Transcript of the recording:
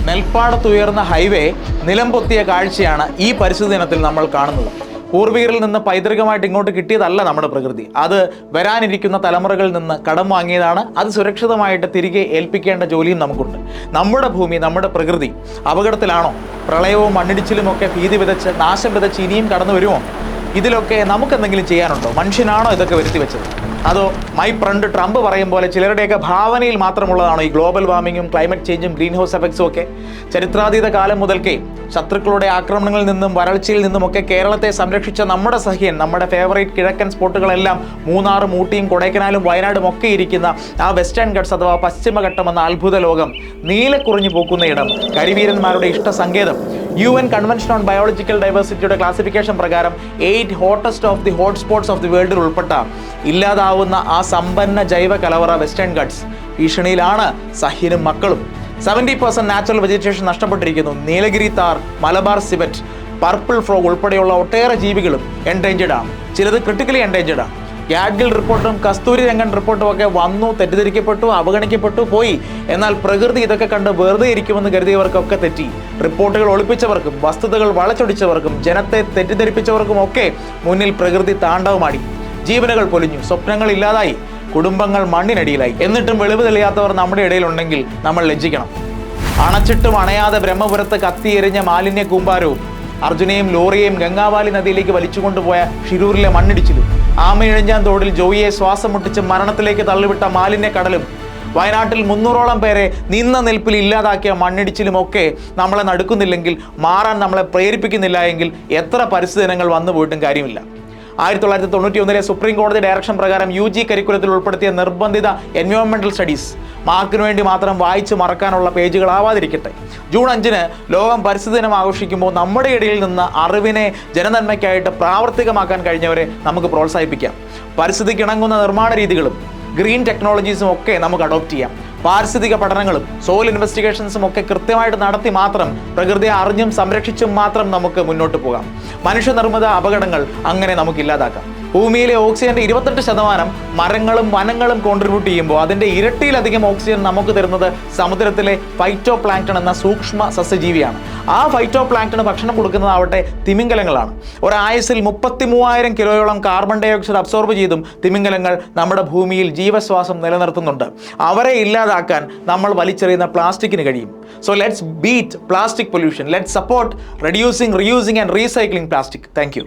നെൽപ്പാടത്തുയർന്ന highway നിലംപൊത്തിയ കാഴ്ചയാണ് ഈ പരിസ്ഥിതി ദിനത്തിൽ നമ്മൾ കാണുന്നത്. പൂർവികരിൽ നിന്ന് പൈതൃകമായിട്ട് ഇങ്ങോട്ട് കിട്ടിയതല്ല നമ്മുടെ പ്രകൃതി. അത് വരാനിരിക്കുന്ന തലമുറകളിൽ നിന്ന് കടം വാങ്ങിയതാണ്. അത് സുരക്ഷിതമായിട്ട് തിരികെ ഏൽപ്പിക്കേണ്ട ജോലിയും നമുക്കുണ്ട്. നമ്മുടെ ഭൂമി, നമ്മുടെ പ്രകൃതി അപകടത്തിലാണോ? പ്രളയവും മണ്ണിടിച്ചിലും ഒക്കെ ഭീതി വിതച്ച്, നാശം വിതച്ച് ഇനിയും കടന്നു വരുമോ? ഇതിലൊക്കെ നമുക്കെന്തെങ്കിലും ചെയ്യാനുണ്ടോ? മനുഷ്യനാണോ ഇതൊക്കെ വരുത്തി വെച്ചത്? അതോ മൈ ഫ്രണ്ട് ട്രംപ് പറയും പോലെ ചിലരുടെയൊക്കെ ഭാവനയിൽ മാത്രമുള്ളതാണോ ഈ ഗ്ലോബൽ വാർമിങ്ങും ക്ലൈമറ്റ് ചേഞ്ചും ഗ്രീൻ ഹൗസ് എഫക്ട്സും ഒക്കെ? ചരിത്രാതീത കാലം മുതൽക്കേ ശത്രുക്കളുടെ ആക്രമണങ്ങളിൽ നിന്നും വരൾച്ചയിൽ നിന്നുമൊക്കെ കേരളത്തെ സംരക്ഷിച്ച നമ്മുടെ സഹ്യൻ, നമ്മുടെ ഫേവറേറ്റ് കിഴക്കൻ സ്പോട്ടുകളെല്ലാം മൂന്നാറും ഊട്ടിയും കൊടൈക്കനാലും വയനാടും ഒക്കെ ഇരിക്കുന്ന ആ വെസ്റ്റേൺ ഗട്ട്സ് അഥവാ പശ്ചിമഘട്ടം എന്ന അത്ഭുത ലോകം, നീലക്കുറിഞ്ഞു പോക്കുന്ന ഇടം, കരിവീരന്മാരുടെ ഇഷ്ട സങ്കേതം, UN കൺവെൻഷൻ ഓൺ ബയോളജിക്കൽ ഡൈവേഴ്സിറ്റിയുടെ ക്ലാസിഫിക്കേഷൻ പ്രകാരം 8 hottest of the hotspots of the വേൾഡിൽ ഉൾപ്പെട്ട ഇല്ലാതാവുന്ന ആ സമ്പന്ന ജൈവ കലവറ വെസ്റ്റേൺ ഗട്ട്സ് ഭീഷണിയിലാണ് സഹ്യനും മക്കളും. 70% നാച്ചുറൽ വെജിറ്റേഷൻ നഷ്ടപ്പെട്ടിരിക്കുന്നു. Nilgiri tahr, Malabar civet, purple frog ഉൾപ്പെടെയുള്ള ഒട്ടേറെ ജീവികളും എൻഡേഞ്ചേർഡ് ആണ്. ചിലത് ക്രിട്ടിക്കലി എൻഡേഞ്ചേർഡ് ആണ്. ഗാഡ്ഗിൽ റിപ്പോർട്ടും കസ്തൂരി രംഗൻ റിപ്പോർട്ടും ഒക്കെ വന്നു, തെറ്റിദ്ധരിക്കപ്പെട്ടു, അവഗണിക്കപ്പെട്ടു, പോയി. എന്നാൽ പ്രകൃതി ഇതൊക്കെ കണ്ട് വെറുതെ ഇരിക്കുമെന്ന് കരുതിയവർക്കൊക്കെ തെറ്റി. റിപ്പോർട്ടുകൾ ഒളിപ്പിച്ചവർക്കും വസ്തുതകൾ വളച്ചൊടിച്ചവർക്കും ജനത്തെ തെറ്റിദ്ധരിപ്പിച്ചവർക്കും ഒക്കെ മുന്നിൽ പ്രകൃതി താണ്ഡവമാടി. ജീവനുകൾ പൊലിഞ്ഞു, സ്വപ്നങ്ങൾ ഇല്ലാതായി, കുടുംബങ്ങൾ മണ്ണിനടിയിലായി. എന്നിട്ടും വെളിവ് തെളിയാത്തവർ നമ്മുടെ ഇടയിലുണ്ടെങ്കിൽ നമ്മൾ ലജ്ജിക്കണം. അണച്ചിട്ടും അണയാതെ ബ്രഹ്മപുരത്ത് കത്തിയെരിഞ്ഞ മാലിന്യ കൂമ്പാരവും, അർജുനെയും ലോറിയെയും ഗംഗാവാലി നദിയിലേക്ക് വലിച്ചുകൊണ്ടുപോയ ഷിരൂരിലെ മണ്ണിടിച്ചിലും, ആമയിഴഞ്ചാൻ തോടിൽ ജോയിയെ ശ്വാസം മുട്ടിച്ച് മരണത്തിലേക്ക് തള്ളിവിട്ട മാലിന്യ കടലും, വയനാട്ടിൽ 300ഓളം പേരെ നിന്ന നിൽപ്പിൽ ഇല്ലാതാക്കിയ മണ്ണിടിച്ചിലുമൊക്കെ നമ്മളെ നടുക്കുന്നില്ലെങ്കിൽ, മാറാൻ നമ്മളെ പ്രേരിപ്പിക്കുന്നില്ല എങ്കിൽ എത്ര പരിസ്ഥിതി ദിനങ്ങൾ വന്നു പോയിട്ടും കാര്യമില്ല. 1991 സുപ്രീം കോടതി ഡയറക്ഷൻ പ്രകാരം UG കരിക്കുലത്തിൽ ഉൾപ്പെടുത്തിയ നിർബന്ധിത എൻവയോൺമെന്റൽ സ്റ്റഡീസ് മാർക്കിന് വേണ്ടി മാത്രം വായിച്ച് മറക്കാനുള്ള പേജുകളാവാതിരിക്കട്ടെ. ജൂൺ 5 ലോകം പരിസ്ഥിതി ദിനം ആഘോഷിക്കുമ്പോൾ നമ്മുടെ ഇടയിൽ നിന്ന് അറിവിനെ ജനനന്മയ്ക്കായിട്ട് പ്രാവർത്തികമാക്കാൻ കഴിഞ്ഞവരെ നമുക്ക് പ്രോത്സാഹിപ്പിക്കാം. പരിസ്ഥിതിക്ക് ഇണങ്ങുന്ന നിർമ്മാണ രീതികളും ഗ്രീൻ ടെക്നോളജീസും ഒക്കെ നമുക്ക് അഡോപ്റ്റ് ചെയ്യാം. പാരിസ്ഥിതിക പഠനങ്ങളും സോയിൽ ഇൻവെസ്റ്റിഗേഷൻസും ഒക്കെ കൃത്യമായിട്ട് നടത്തി മാത്രം, പ്രകൃതിയെ അറിഞ്ഞും സംരക്ഷിച്ചും മാത്രം നമുക്ക് മുന്നോട്ട് പോകാം. മനുഷ്യനിർമ്മിത അപകടങ്ങൾ അങ്ങനെ നമുക്ക് ഇല്ലാതാക്കാം. ഭൂമിയിലെ ഓക്സിജന്റെ 28% മരങ്ങളും വനങ്ങളും കോൺട്രിബ്യൂട്ട് ചെയ്യുമ്പോൾ അതിന്റെ ഇരട്ടിയിലധികം ഓക്സിജൻ നമുക്ക് തരുന്നത് സമുദ്രത്തിലെ ഫൈറ്റോ പ്ലാങ്ക്ടൺ എന്ന സൂക്ഷ്മ സസ്യജീവിയാണ്. ആ ഫൈറ്റോ പ്ലാങ്ക്ടണ് ഭക്ഷണം കൊടുക്കുന്നതാവട്ടെ തിമിംഗലങ്ങളാണ്. ഒരായുസിൽ 33,000 കിലോയോളം കാർബൺ ഡൈ ഓക്സൈഡ് അബ്സോർബ് ചെയ്തും തിമിംഗലങ്ങൾ നമ്മുടെ ഭൂമിയിൽ ജീവശ്വാസം നിലനിർത്തുന്നുണ്ട്. അവരെ ഇല്ലാതാക്കാൻ നമ്മൾ വലിച്ചെറിയുന്ന പ്ലാസ്റ്റിക്കിന് കഴിയും. So let's beat plastic pollution. Let's support reducing, reusing and recycling plastic. Thank you.